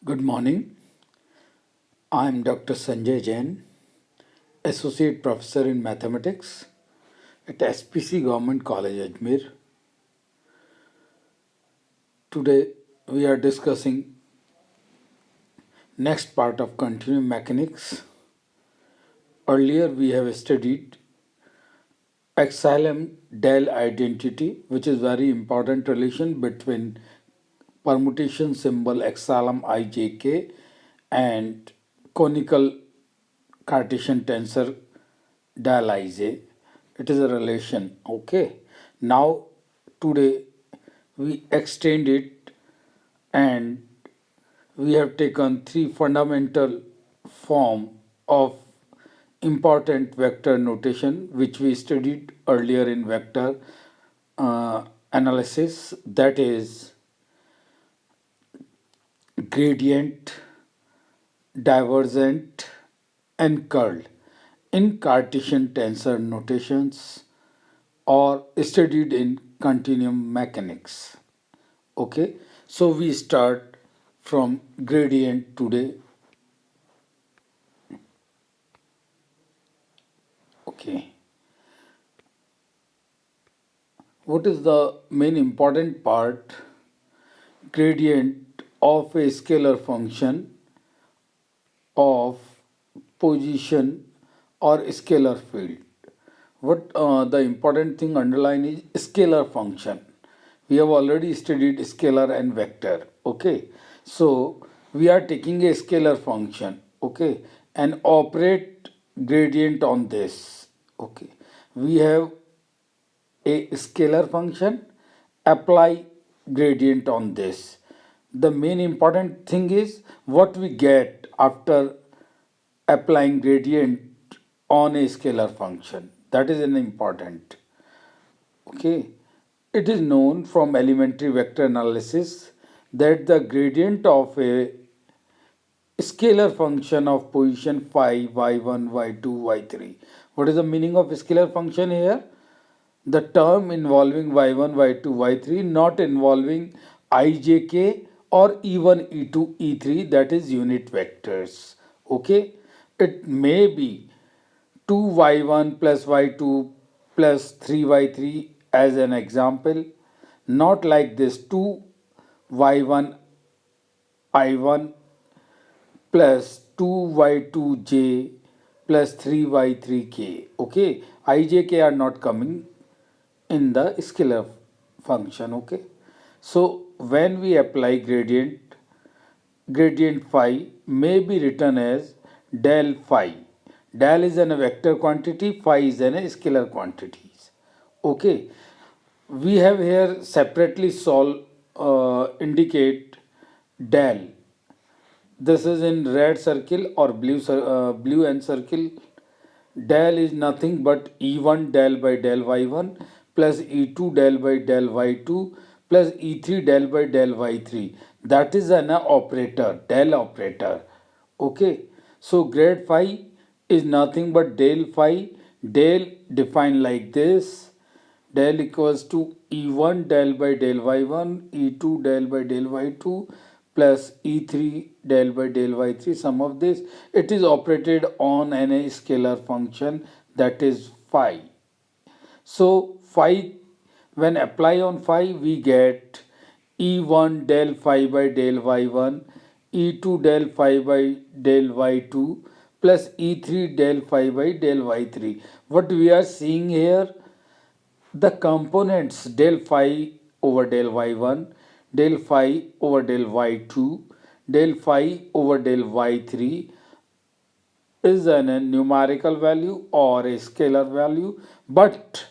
Good morning. I'm Dr. Sanjay Jain, Associate Professor in Mathematics at SPC Government College, Ajmer. Today we are discussing next part of continuum mechanics. Earlier we have studied epsilon del identity, which is very important relation between permutation symbol epsilon ijk and conical Cartesian tensor del ij. It is a relation. Okay. Now today we extend it and we have taken three fundamental form of important vector notation which we studied earlier in vector analysis, that is gradient, divergent and curled in Cartesian tensor notations or studied in continuum mechanics. Okay, so we start from gradient today. Okay, what is the main important part? Gradient of a scalar function of position or scalar field. What the important thing underline is scalar function. We have already studied scalar and vector. Okay, so we are taking a scalar function. Okay, and operate gradient on this. Okay, we have a scalar function, apply gradient on this. The main important thing is what we get after applying gradient on a scalar function. That is an important. Okay, it is known from elementary vector analysis that the gradient of a scalar function of position phi, y1, y2, y3. What is the meaning of scalar function here? The term involving y1, y2, y3, not involving ijk or even e2, e3, that is unit vectors. Okay, it may be 2y1 plus y2 plus 3y3 as an example, not like this 2y1 I1 plus 2y2j plus 3y3k. Okay, ijk are not coming in the scalar function. Okay, so when we apply gradient phi may be written as del phi. Del is a vector quantity, phi is a scalar quantity. Okay, we have here separately solve indicate del. This is in red circle or blue and circle. Del is nothing but E1 del by del Y1 plus E2 del by del Y2 plus E3 del by del Y3. That is an operator, del operator. Okay. So grade phi is nothing but del phi. Del defined like this. Del equals to E1 del by del Y1, E2 del by del Y2 plus E3 del by del Y3. Sum of this, it is operated on a scalar function, that is phi. So phi, when apply on phi, we get E1 del phi by del Y1, E2 del phi by del Y2 plus E3 del phi by del Y3. What we are seeing here, the components del phi over del y1, del phi over del y2, del phi over del y3 is a numerical value or a scalar value, but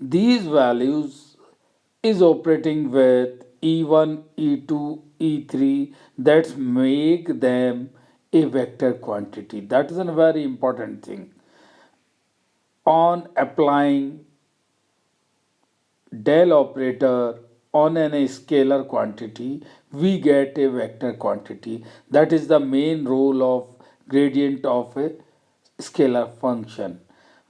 these values is operating with e1, e2, e3, that make them a vector quantity. That is a very important thing. On applying del operator on a scalar quantity, we get a vector quantity. That is the main role of gradient of a scalar function.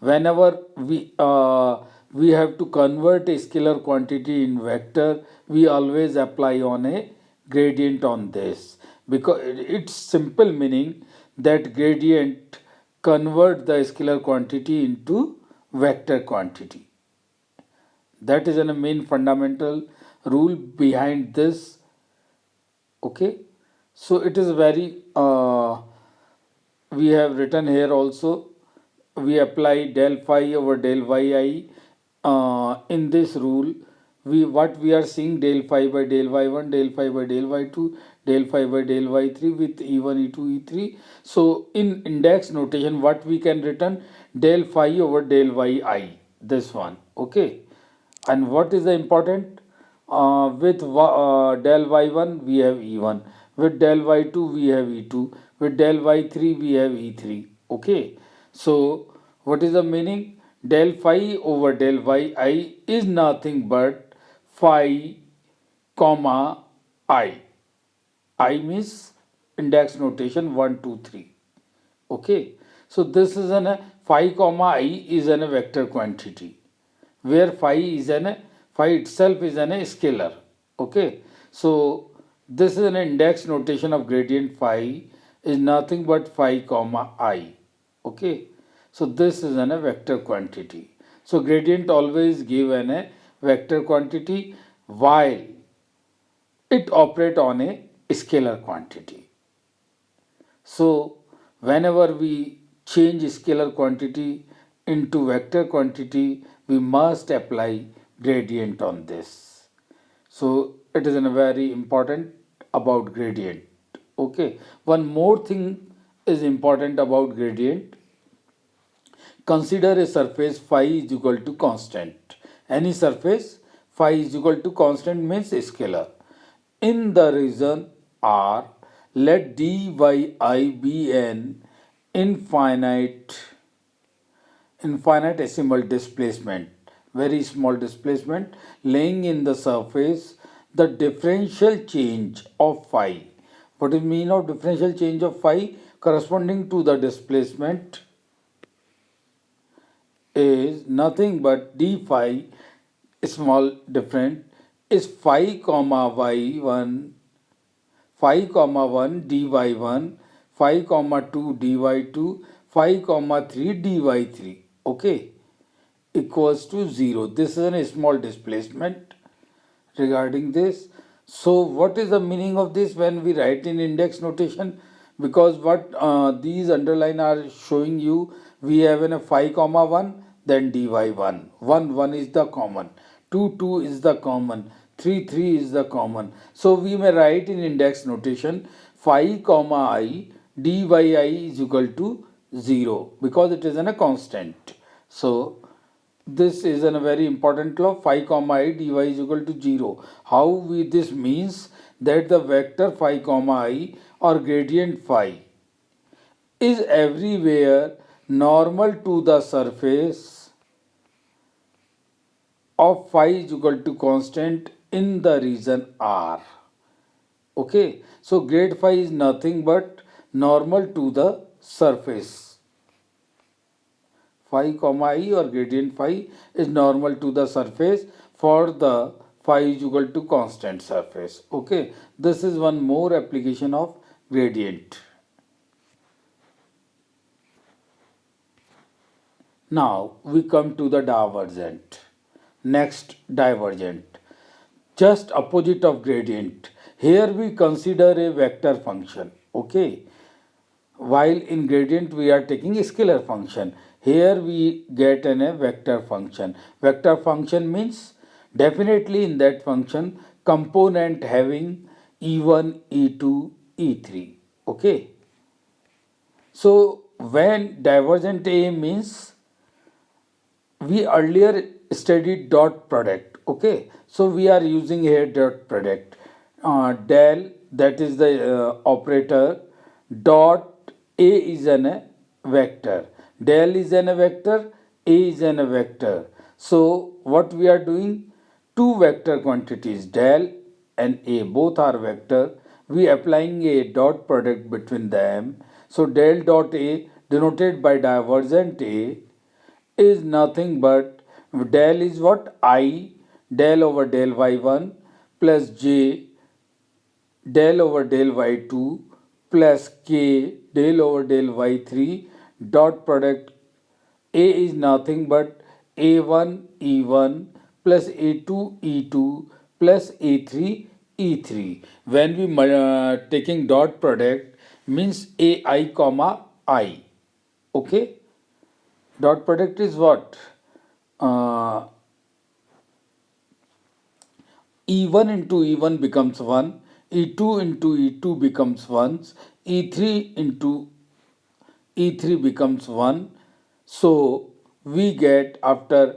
Whenever we have to convert a scalar quantity in vector, we always apply on a gradient on this. because its simple meaning that gradient convert the scalar quantity into vector quantity. That is a main fundamental rule behind this. Okay, so it is very we have written here also, we apply del phi over del yi in this rule. We what we are seeing, del phi by del y1, del phi by del y2, del phi by del y3 with e1 e2 e3. So in index notation what we can written, del phi over del yi, this one. Okay, and what is the important? With del y1 we have e1, with del y2 we have e2, with del y3 we have e3. Okay, so what is the meaning? Del phi over del yi is nothing but phi comma I. I means index notation 1 2 3. Okay, so this is an phi comma I is an a vector quantity where phi itself is an a scalar. Okay, so this is an index notation of gradient phi is nothing but phi comma I. Okay, so this is an a vector quantity. So gradient always give an a vector quantity while it operate on a scalar quantity. So whenever we change scalar quantity into vector quantity, we must apply gradient on this. So it is a very important about gradient. Okay. One more thing is important about gradient. Consider a surface phi is equal to constant. Any surface phi is equal to constant means scalar. In the region R, let dyi be an infinite infinitesimal displacement, very small displacement laying in the surface. The differential change of phi. What is mean of differential change of phi? Corresponding to the displacement is nothing but d phi small different is phi comma y1, phi comma 1 dy1, phi comma 2 dy2, phi comma 3 dy3. Okay, equals to 0. This is a small displacement regarding this. So what is the meaning of this when we write in index notation? Because what these underline are showing you, we have in a phi comma 1, then dy1. 1 is the common, 2 is the common, 3 is the common. So we may write in index notation phi comma I dyi is equal to 0 because it is in a constant. So this is a very important law, phi comma I dy is equal to 0. How we this means that the vector phi comma I or gradient phi is everywhere normal to the surface of phi is equal to constant in the region R. Okay, so grade phi is nothing but normal to the surface. Phi comma I or gradient phi is normal to the surface for the phi is equal to constant surface. Okay, this is one more application of gradient. Now we come to the divergent. Next, divergent. Just opposite of gradient. Here we consider a vector function. Okay, while in gradient we are taking a scalar function, here we get a vector function. Vector function means definitely in that function component having e1 e2 e3. Okay, so when divergent A means we earlier studied dot product. Okay, so we are using here dot product, del, that is the operator, dot a is an a vector, del is an a vector, a is an a vector. So what we are doing, two vector quantities del and a both are vector, we applying a dot product between them. So del dot a denoted by divergent a is nothing but del is what I, del over del y1 plus j del over del y2 plus k del over del y3 dot product a is nothing but a1 e1 plus a2 e2 plus a3 e3. When we taking dot product means ai comma I. Okay, dot product is what? Uh, E1 into E1 becomes 1, E2 into E2 becomes 1, E3 into E3 becomes 1. So we get, after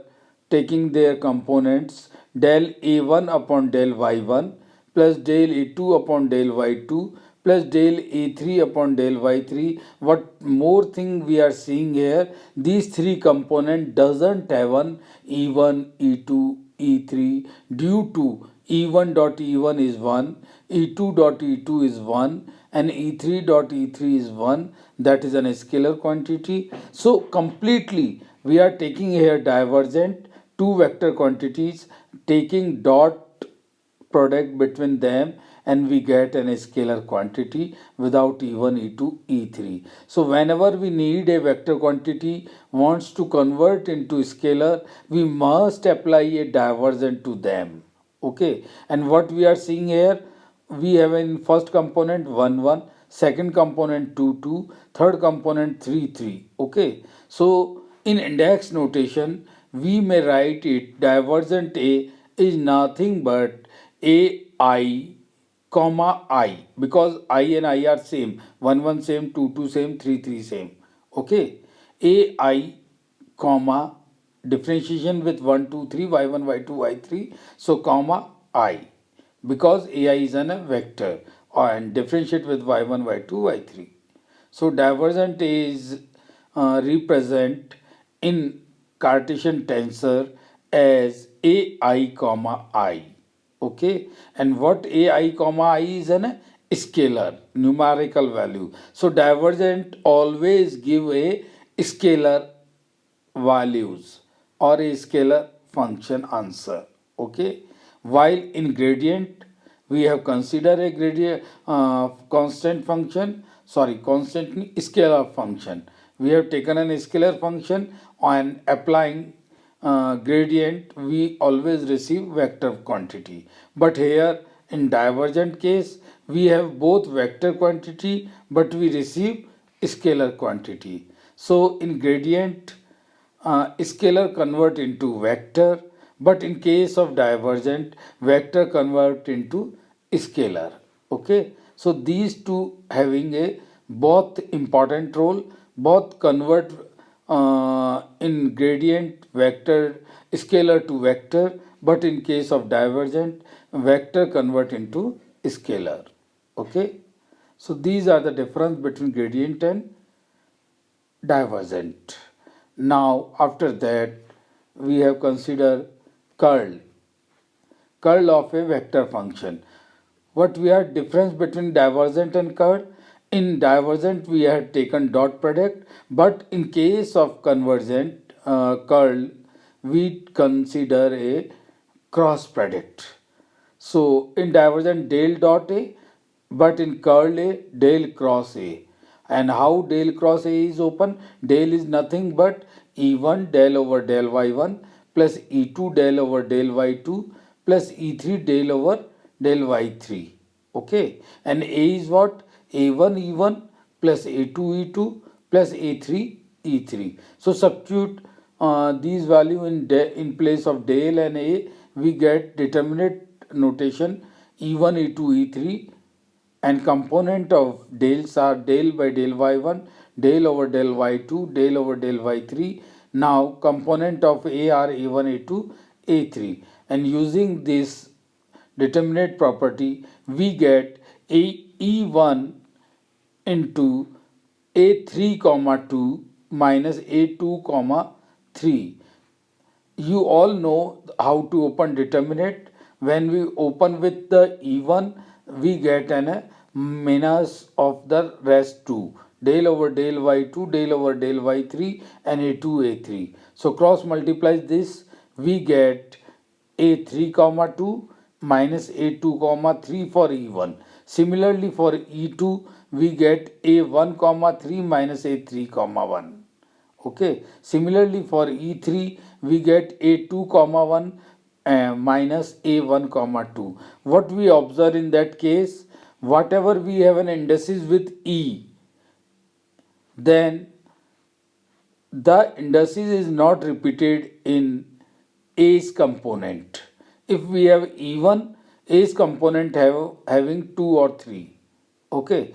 taking their components, del A1 upon del Y1 plus del A2 upon del Y2 plus del A3 upon del Y3. What more thing we are seeing here, these three component doesn't have an E1, E2, E3 due to E1 dot E1 is 1, E2 dot E2 is 1 and E3 dot E3 is 1, that is an scalar quantity. So completely we are taking here divergent two vector quantities, taking dot product between them, and we get an scalar quantity without E1, E2, E3. So whenever we need a vector quantity wants to convert into scalar, we must apply a divergent to them. Okay, and what we are seeing here, we have in first component 1 1, second component 2 2, third component 3 3. Okay, so in index notation we may write it divergent a is nothing but a I comma I, because I and I are same, 1 1 same, 2 2 same, 3 3 same. Okay, a I comma differentiation with 1 2 3 y1 y2 y3, so comma I, because ai is a vector, and differentiate with y1 y2 y3. So divergent is represent in Cartesian tensor as ai comma I. Okay, and what ai comma I is an scalar numerical value. So divergent always give a scalar values or a scalar function answer. Okay, while in gradient we have considered a gradient constant function, sorry, constant scalar function. We have taken an scalar function and applying gradient, we always receive vector quantity. But here in divergent case we have both vector quantity but we receive scalar quantity. So in gradient scalar convert into vector, but in case of divergent vector convert into scalar. Okay, so these two having a both important role, both convert in gradient vector scalar to vector, but in case of divergent vector convert into scalar. Okay, so these are the difference between gradient and divergent. Now after that we have considered curl of a vector function. What we are difference between divergent and curl? In divergent we have taken dot product, but in case of convergent curl we consider a cross product. So in divergent del dot A, but in curl A del cross A. And how del cross A is open? Del is nothing but E1 del over del Y1 plus E2 del over del Y2 plus E3 del over del Y3. Okay, and A is what? A1 E1 plus A2 E2 plus A3 E3. So substitute these value in place of del and A, we get determinate notation E1 E2 E3, and component of dales are del by del y1, del over del y2, del over del y3. Now component of A are A1 A2 A3, and using this determinate property we get a E1 into A3 comma 2 minus A2 comma 3. You all know how to open determinate. When we open with the E1 we get an minus of the rest 2, del over del y2, del over del y3 and a2 a3. So cross multiplies this, we get a3 comma 2 minus a2 comma 3 for E1. Similarly, for E2, we get A1 comma 3 minus A3 comma 1. Okay. Similarly, for E3, we get A2 comma 1 minus A1 comma 2. What we observe in that case, whatever we have an indices with E, then the indices is not repeated in A's component. If we have even A's component having 2 or 3. Okay.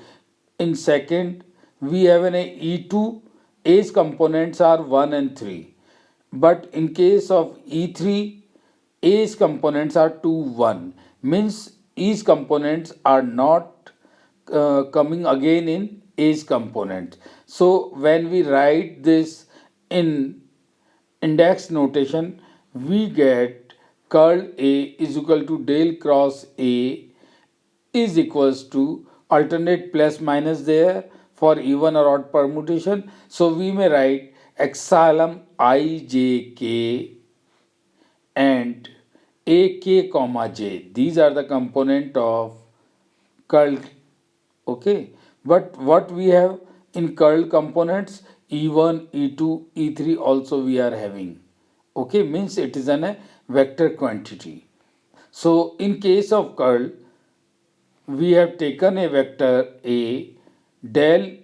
In second, we have an E2, A's components are 1 and 3. But in case of E3, A's components are 2, 1. Means E's components are not coming again in A's component. So when we write this in index notation, we get curl A is equal to del cross A is equals to alternate plus minus there for even or odd permutation. So we may write epsilon ijk and ak comma j. These are the component of curl. Okay, but what we have in curl components, e1, e2, e3 also we are having. Okay, means it is a vector quantity. So in case of curl, we have taken a vector A, del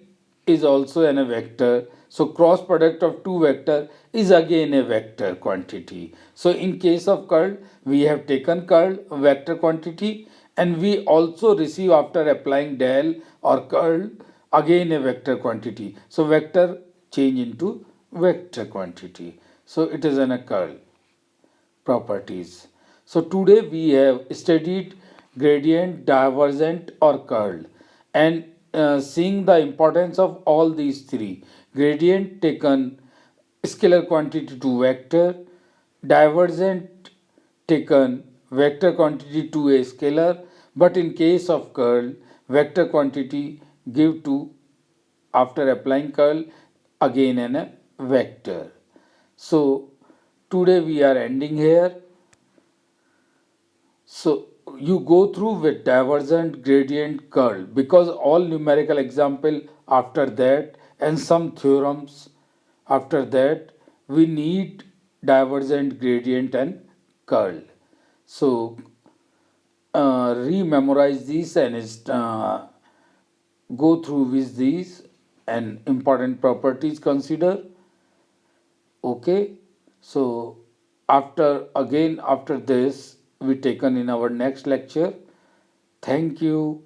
is also a vector, so cross product of two vector is again a vector quantity. So in case of curl, we have taken curl vector quantity, and we also receive after applying del or curl again a vector quantity. So vector change into vector quantity. So it is a curl properties. So today we have studied gradient, divergent or curl, and seeing the importance of all these three. Gradient taken scalar quantity to vector, divergent taken vector quantity to a scalar, but in case of curl, vector quantity give to after applying curl again an a vector. So today we are ending here. So you go through with divergent, gradient, curl, because all numerical example after that and some theorems after that we need divergent, gradient and curl. So rememorize these and go through with these and important properties consider. Okay, so after this we taken in our next lecture. Thank you.